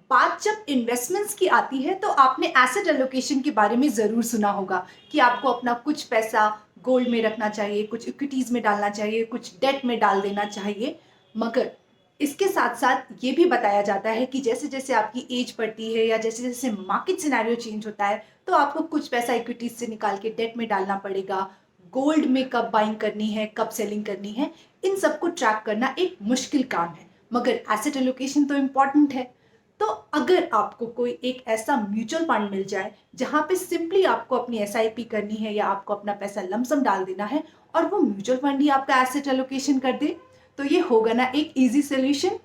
बात जब इन्वेस्टमेंट्स की आती है तो आपने एसेट एलोकेशन के बारे में ज़रूर सुना होगा कि आपको अपना कुछ पैसा गोल्ड में रखना चाहिए, कुछ इक्विटीज़ में डालना चाहिए, कुछ डेट में डाल देना चाहिए। मगर इसके साथ साथ ये भी बताया जाता है कि जैसे जैसे आपकी एज बढ़ती है या जैसे जैसे मार्केट सिनेरियो चेंज होता है तो आपको कुछ पैसा इक्विटीज से निकाल के डेट में डालना पड़ेगा। गोल्ड में कब बाइंग करनी है, कब सेलिंग करनी है, इन सबको ट्रैक करना एक मुश्किल काम है। मगर एसेट एलोकेशन तो इम्पॉर्टेंट है। तो अगर आपको कोई एक ऐसा म्यूचुअल फंड मिल जाए जहां पे सिंपली आपको अपनी एसआईपी करनी है या आपको अपना पैसा लमसम डाल देना है और वो म्यूचुअल फंड ही आपका एसेट एलोकेशन कर दे, तो ये होगा ना एक इजी सोल्यूशन।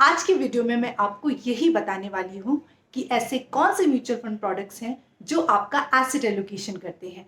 आज की वीडियो में मैं आपको यही बताने वाली हूँ कि ऐसे कौन से म्यूचुअल फंड प्रोडक्ट्स हैं जो आपका एसेट एलोकेशन करते हैं।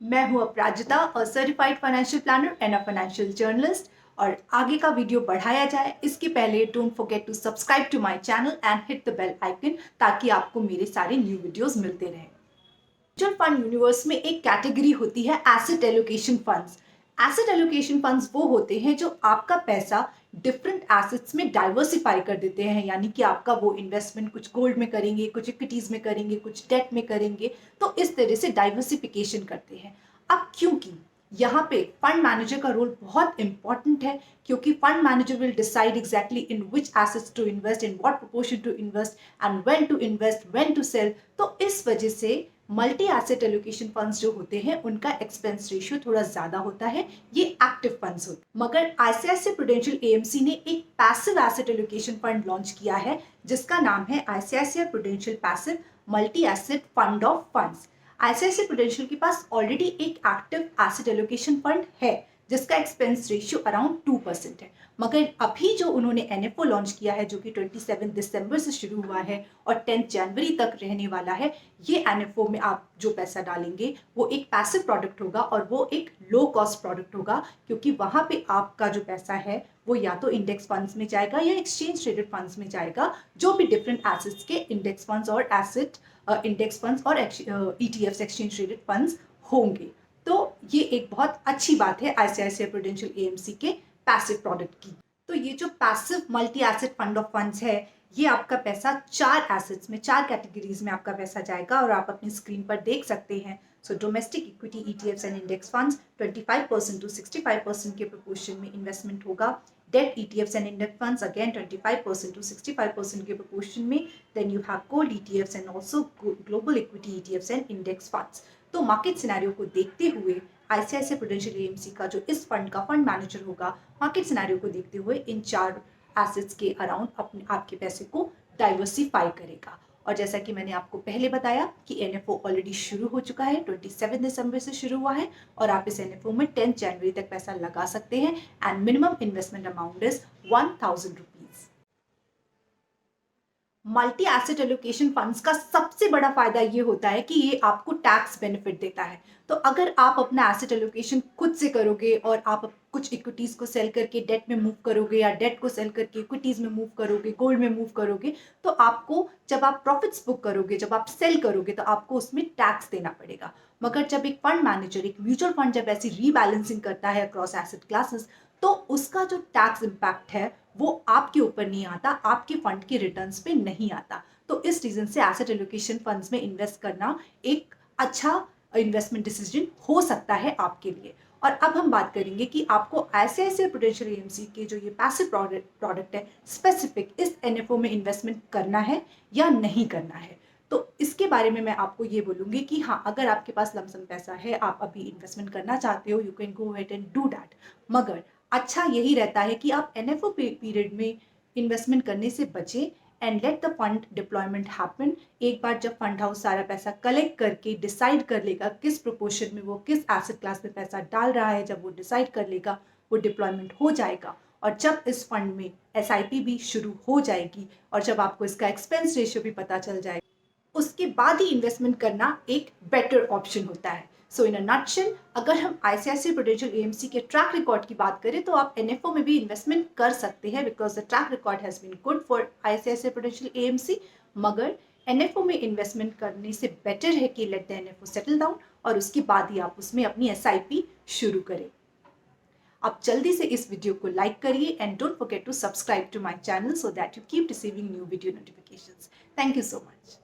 मैं हूं Aparajita, a certified financial planner and a financial journalist. और आगे का वीडियो बढ़ाया जाए इसके पहले don't forget to subscribe to my channel and hit the bell icon ताकि आपको मेरे सारे न्यू वीडियोस मिलते रहें। म्यूचुअल फंड यूनिवर्स में एक कैटेगरी होती है asset allocation funds. Asset allocation funds वो होते हैं जो आपका पैसा डिफरेंट एसेट्स में डाइवर्सिफाई कर देते हैं, यानी कि आपका वो इन्वेस्टमेंट कुछ गोल्ड में करेंगे, कुछ इक्विटीज में करेंगे, कुछ डेट में करेंगे। तो इस तरह से डाइवर्सिफिकेशन करते हैं। अब क्योंकि यहाँ पे फंड मैनेजर का रोल बहुत इंपॉर्टेंट है, क्योंकि fund manager will decide exactly in which assets to invest, in what proportion to invest and when to invest, when to sell. तो इस वजह से मल्टी एसेट एलोकेशन फंड्स जो होते हैं उनका एक्सपेंस रेशियो थोड़ा ज्यादा होता है, ये एक्टिव फंड्स होते हैं। मगर आईसीआईसीआई प्रूडेंशियल एएमसी ने एक passive asset allocation fund launch किया है जिसका नाम है ICICI prudential passive multi asset fund of funds. ICICI prudential के पास ऑलरेडी एक एक्टिव एसेट एलोकेशन फंड है जिसका एक्सपेंस रेशियो अराउंड 2% है। मगर अभी जो उन्होंने एनएफओ लॉन्च किया है जो कि 27 दिसंबर से शुरू हुआ है और 10 जनवरी तक रहने वाला है, ये एनएफओ में आप जो पैसा डालेंगे वो एक पैसिव प्रोडक्ट होगा और वो एक लो कॉस्ट प्रोडक्ट होगा, क्योंकि वहां पे आपका जो पैसा है वो या तो इंडेक्स फंड्स में जाएगा या एक्सचेंज ट्रेडेड फंड्स में जाएगा, जो भी डिफरेंट एसेट्स के इंडेक्स फंड्स और एसेट इंडेक्स फंड्स और ईटीएफ्स एक्सचेंज ट्रेडेड फंड्स होंगे। तो ये एक बहुत अच्छी बात है आईसीआईसीआई प्रूडेंशियल एएमसी के पैसिव प्रोडक्ट की। तो ये जो passive multi asset fund of funds है, ये आपका पैसा 4 एसेट्स में, 4 कैटेगरीज में आपका पैसा जाएगा और आप अपनी स्क्रीन पर देख सकते हैं। So domestic equity ETFs and index funds 25% to 65% के प्रोपोर्शन में इन्वेस्टमेंट होगा। Debt ETFs and index funds again 25% to 65% के प्रोपोर्शन में। Then you have gold ETFs and also global equity ETFs and index funds. तो market scenario को देखते हुए ICICI Prudential AMC का जो इस फंड का फंड मैनेजर होगा, मार्केट सिनेरियो को देखते हुए इन 4 एसेट्स के अराउंड अपने आपके पैसे को डाइवर्सिफाई करेगा। और जैसा कि मैंने आपको पहले बताया कि एनएफओ ऑलरेडी शुरू हो चुका है, 27 दिसंबर से शुरू हुआ है और आप इस एनएफओ में 10 जनवरी तक पैसा लगा सकते हैं and minimum investment amount is 1000 rupees. Multi asset allocation funds का सबसे बड़ा फायदा ये होता है कि ये आपको टैक्स बेनिफिट देता है। तो अगर आप अपना एसेट एलोकेशन खुद से करोगे और आप कुछ इक्विटीज को सेल करके डेट में मूव करोगे या डेट को सेल करके इक्विटीज में मूव करोगे, गोल्ड में मूव करोगे, तो आपको जब आप प्रॉफिट्स बुक करोगे, जब आप सेल करोगे, तो आपको उसमें टैक्स देना पड़ेगा। मगर जब एक फंड मैनेजर, एक म्यूचुअल फंड जब ऐसी रीबैलेंसिंग करता है अक्रॉस एसेट क्लासेस, तो उसका जो टैक्स इम्पैक्ट है वो आपके ऊपर नहीं आता, आपके फंड के रिटर्न्स पे नहीं आता। तो इस रीजन से एसेट एलोकेशन फंड्स में इन्वेस्ट करना एक अच्छा इन्वेस्टमेंट डिसीजन हो सकता है आपके लिए। और अब हम बात करेंगे कि आपको आईसीआईसीआई प्रूडेंशियल एएमसी के जो ये पैसिव प्रोडक्ट है, स्पेसिफिक इस एनएफओ में इन्वेस्टमेंट करना है या नहीं करना है। तो इसके बारे में मैं आपको ये बोलूंगी कि हाँ, अगर आपके पास लमसम पैसा है, आप अभी इन्वेस्टमेंट करना चाहते हो, you can go ahead and do that. मगर अच्छा यही रहता है कि आप एनएफओ पीरियड में इन्वेस्टमेंट करने से बचें and let the fund deployment happen. एक बार जब फंड हाउस सारा पैसा कलेक्ट करके डिसाइड कर लेगा किस प्रोपोर्शन में वो किस एसेट क्लास में पैसा डाल रहा है, जब वो डिसाइड कर लेगा, वो डिप्लॉयमेंट हो जाएगा। और जब इस फंड में एसआईपी भी शुरू हो जाएगी और जब आपको इसका एक्सपेंस रेशियो भी पता चल जाएगा, उसके बाद ही इन्वेस्टमेंट करना एक बेटर ऑप्शन होता है। सो इन अ नटशेल, अगर हम आईसीआईसीआई प्रूडेंशियल एएमसी के ट्रैक रिकॉर्ड की बात करें तो आप एनएफओ में भी इन्वेस्टमेंट कर सकते हैं because the track record has been good for ICICI Prudential AMC. मगर एनएफओ में इन्वेस्टमेंट करने से बेटर है कि let the NFO settle down और उसके बाद ही आप उसमें अपनी एसआईपी शुरू करें। आप जल्दी से इस वीडियो को लाइक करिए and don't forget to subscribe to my channel so that you keep receiving new video notifications. Thank you so much.